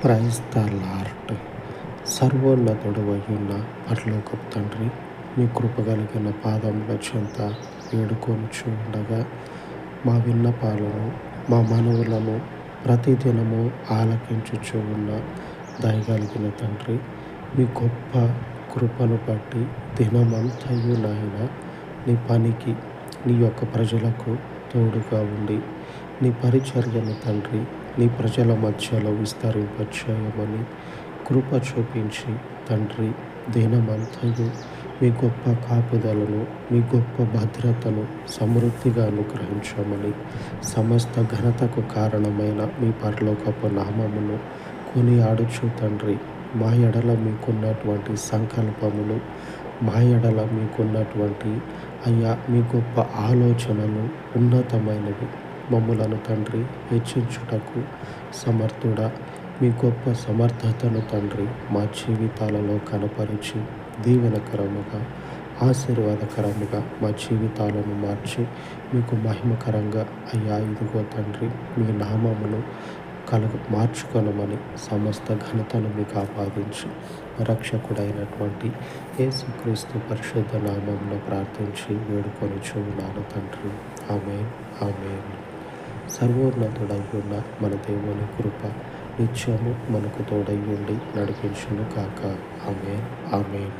Praise the lord. సర్వోన్నతుడవైయున్న పరలోకపు తండ్రి, మీ కృప కలిగిన పాదముల చెంత వేడుకొనుచు ఉండగా, మా విన్నపాలను, మా మనవులను ప్రతిదినము ఆలకించుచు ఉన్న దయగలిగిన తండ్రి, మీ గొప్ప కృపను బట్టి దినమంతయు నాయన నీ పనికి, నీ యొక్క ప్రజలకు తోడుగా ఉండి, నీ పరిచర్యను తండ్రి నీ ప్రజల మధ్యలో విస్తరింపచేయమని కృప చూపించి తండ్రి, దినమంతయు మీ గొప్ప కాపుదలను, మీ గొప్ప భద్రతను సమృద్ధిగా అనుగ్రహించమని, సమస్త ఘనతకు కారణమైన మీ పరలోకపు నామమును కొనియాడుచు తండ్రి, మా ఎడల మీకున్నటువంటి సంకల్పములు, మా ఎడల మీకున్నటువంటి అయ్యా మీ గొప్ప ఆలోచనలు ఉన్నతమైనవి. మమ్ములను తండ్రి హెచ్చించుటకు సమర్థుడా, మీ గొప్ప సమర్థతను తండ్రి మా జీవితాలలో కనపరిచి దీవెనకరముగా, ఆశీర్వాదకరముగా మా జీవితాలను మార్చి మీకు మహిమకరంగా అయ్యా ఇదిగో తండ్రి మీ నామమును మార్చుకొనమని సమస్త ఘనతను మీకు ఆపాదించి రక్షకుడైనటువంటి యేసుక్రీస్తు పరిశుద్ధ నామమును ప్రార్థించి వేడుకొనుచు ఉన్నాను తండ్రి. ఆమేన్, ఆమేన్. సర్వోన్నతుడై ఉన్న మన దేవుని కృప నిత్యము మనకు తోడై ఉండి నడిపించును కాక. ఆమేన్, ఆమేన్.